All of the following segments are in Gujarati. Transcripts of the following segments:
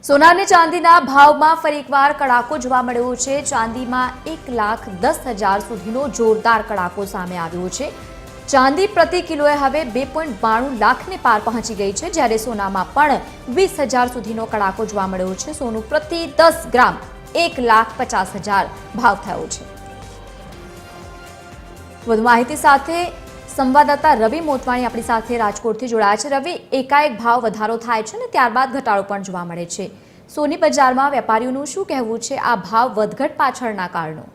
સોના અને ચાંદીના ભાવમાં ફરી એકવાર કડાકો જોવા મળ્યો છે। ચાંદીમાં 1,10,000 સુધીનો જોરદાર કડાકો સામે આવ્યો છે। ચાંદી પ્રતિ કિલોએ હવે 2.92 લાખને પાર પહોંચી ગઈ છે, જ્યારે સોનામાં પણ 20,000 સુધીનો કડાકો જોવા મળ્યો છે। સોનું પ્રતિ 10 ગ્રામ 1,50,000 ભાવ થયો છે। વધુ માહિતી સાથે સંવાદદાતા રવિ મોટવાણી આપણી સાથે રાજકોટથી જોડાયા છે। રવિ, એકાએક ભાવ વધારો થાય છે અને ત્યારબાદ ઘટાડો પણ જોવા મળે છે। સોની બજારમાં વેપારીઓનું શું કહેવું છે આ ભાવ વધઘટ પાછળના કારણો?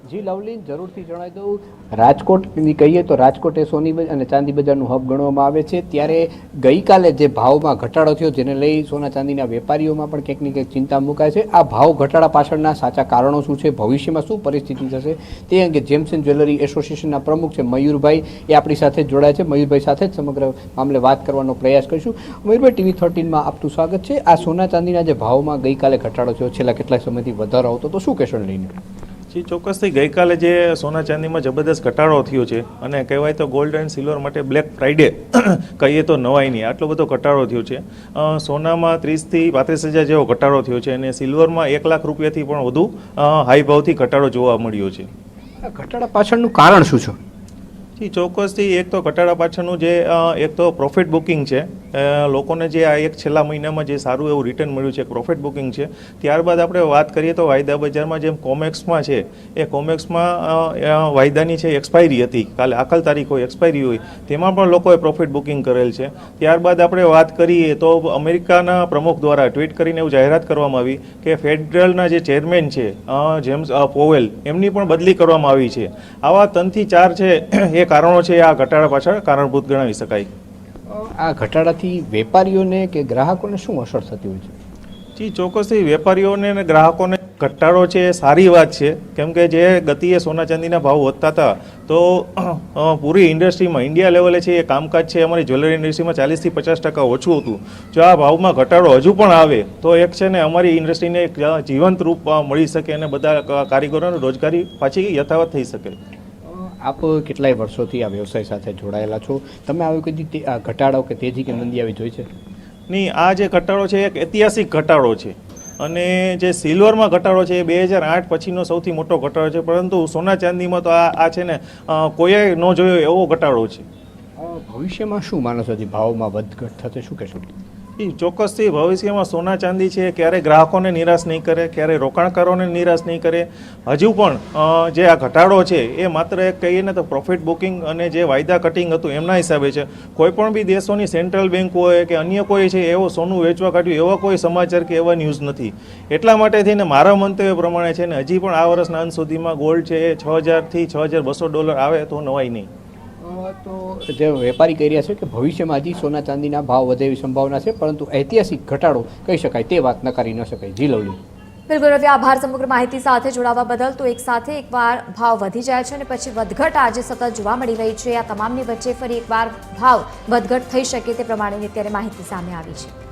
જી લવલી, જરૂરથી જણાવી દઉં, રાજકોટની કહીએ તો રાજકોટ એ સોની અને ચાંદી બજારનું હબ ગણવામાં આવે છે। ત્યારે ગઈકાલે જે ભાવમાં ઘટાડો થયો, જેને લઈ સોના ચાંદીના વેપારીઓમાં પણ ક્યાંક ને ક્યાંક ચિંતા મુકાય છે। આ ભાવ ઘટાડા પાછળના સાચા કારણો શું છે, ભવિષ્યમાં શું પરિસ્થિતિ થશે, તે અંગે જેમ્સ એન્ડ જ્વેલરી એસોસિએશનના પ્રમુખ છે મયુરભાઈ એ આપણી સાથે જોડાયા છે। મયુરભાઈ સાથે જ સમગ્ર મામલે વાત કરવાનો પ્રયાસ કરીશું। મયુરભાઈ, TV 13માં આપનું સ્વાગત છે। આ સોના ચાંદીના જે ભાવમાં ગઈકાલે ઘટાડો થયો, છેલ્લા કેટલાક સમયથી વધારો આવતો, તો શું કહેશો લઈને? જી, ચોક્કસથી ગઈકાલે જે સોના ચાંદીમાં જબરદસ્ત ઘટાડો થયો છે અને કહેવાય તો ગોલ્ડ એન્ડ સિલ્વર માટે બ્લેક ફ્રાઈડે કહીએ તો નવાઈ નહીં, આટલો બધો ઘટાડો થયો છે। સોનામાં 30,000થી 35,000 જેવો ઘટાડો થયો છે અને સિલ્વરમાં 1 લાખ રૂપિયાથી પણ વધુ હાઈ ભાવથી ઘટાડો જોવા મળ્યો છે। ઘટાડા પાછળનું કારણ શું છે? જી, ચોક્કસથી એક તો ઘટાડા પાછળનું જે એક તો પ્રોફિટ બુકિંગ છે। લોકોને જે આ એક છેલ્લા મહિનામાં જે સારું એવું રિટર્ન મળ્યું છે, પ્રોફિટ બુકિંગ છે। ત્યારબાદ આપણે વાત કરીએ તો વાયદા બજારમાં જેમ કોમેક્સમાં છે, એ કોમેક્સમાં વાયદાની છે એક્સપાયરી હતી, કાલે આખલ તારીખ હોય, એક્સપાયરી હોય, તેમાં પણ લોકોએ પ્રોફિટ બુકિંગ કરેલ છે। ત્યારબાદ આપણે વાત કરીએ તો અમેરિકાના પ્રમુખ દ્વારા ટ્વીટ કરીને એવું જાહેરાત કરવામાં આવી કે ફેડરલના જે ચેરમેન છે જેમ્સ પોવેલ, એમની પણ બદલી કરવામાં આવી છે। આવા 3 થી 4 છે એ કારણો છે આ ઘટાડા પાછળ કારણભૂત ગણાવી શકાય। આ ઘટાડાથી વેપારીઓને કે ગ્રાહકોને શું અસર થતી હોય છે? જી, ચોક્કસથી વેપારીઓને અને ગ્રાહકોને ઘટાડો છે એ સારી વાત છે, કેમ કે જે ગતિએ સોના ચાંદીના ભાવ વધતા હતા તો પૂરી ઇન્ડસ્ટ્રીમાં ઇન્ડિયા લેવલે છે એ કામકાજ છે અમારી જ્વેલરી ઇન્ડસ્ટ્રીમાં 40થી 50% ઓછું હતું। જો આ ભાવમાં ઘટાડો હજુ પણ આવે તો એક છે ને અમારી ઇન્ડસ્ટ્રીને એક જીવંત રૂપ મળી શકે અને બધા કારીગરોને રોજગારી પાછી યથાવત થઈ શકે। આપ કેટલાય વર્ષોથી આ વ્યવસાય સાથે જોડાયેલા છો, તમે આવી કદી આ ઘટાડો કે તેજી કે મંદી આવી જોઈ છે? નહીં, આ જે ઘટાડો છે એક ઐતિહાસિક ઘટાડો છે અને જે સિલ્વરમાં ઘટાડો છે એ 2008 પછીનો સૌથી મોટો ઘટાડો છે, પરંતુ સોના ચાંદીમાં તો આ છે ને કોઈએ ન જોયો એવો ઘટાડો છે। ભવિષ્યમાં શું માનો છો, ભાવમાં વધઘટ થશે, શું કહેશો? એ ચોક્કસથી ભવિષ્યમાં સોના ચાંદી છે ક્યારેય ગ્રાહકોને નિરાશ નહીં કરે, ક્યારેય રોકાણકારોને નિરાશ નહીં કરે। હજુ પણ જે આ ઘટાડો છે એ માત્ર એક કહીએ ને તો પ્રોફિટ બુકિંગ અને જે વાયદા કટિંગ હતું એમના હિસાબે છે। કોઈ પણ બી દેશોની સેન્ટ્રલ બેંક હોય કે અન્ય કોઈ છે એવો સોનું વેચવા કાઢ્યું એવા કોઈ સમાચાર કે એવા ન્યૂઝ નથી। એટલા માટે થઈને મારા મંતવ્ય પ્રમાણે છે ને હજી પણ આ વર્ષના અંત સુધીમાં ગોલ્ડ છે એ $6,000થી $6,200 આવે તો નવાઈ નહીં। તો જે વેપારી કહી રહ્યા છે કે ભવિષ્યમાં હજી સોના ચાંદીના ભાવ વધે એવી સંભાવના છે, પરંતુ ઐતિહાસિક ઘટાડો કહી શકાય તે વાત નકારી ન શકાય। જી લવલી, બિલકુલ રવિ, આભાર સમગ્ર માહિતી સાથે જોડાવા બદલ। તો એક સાથે એકવાર ભાવ વધી જાય છે અને પછી વધઘટ આજે સતત જોવા મળી રહી છે। આ તમામની વચ્ચે ફરી એકવાર ભાવ વધઘટ થઈ શકે તે પ્રમાણેની અત્યારે માહિતી સામે આવી છે।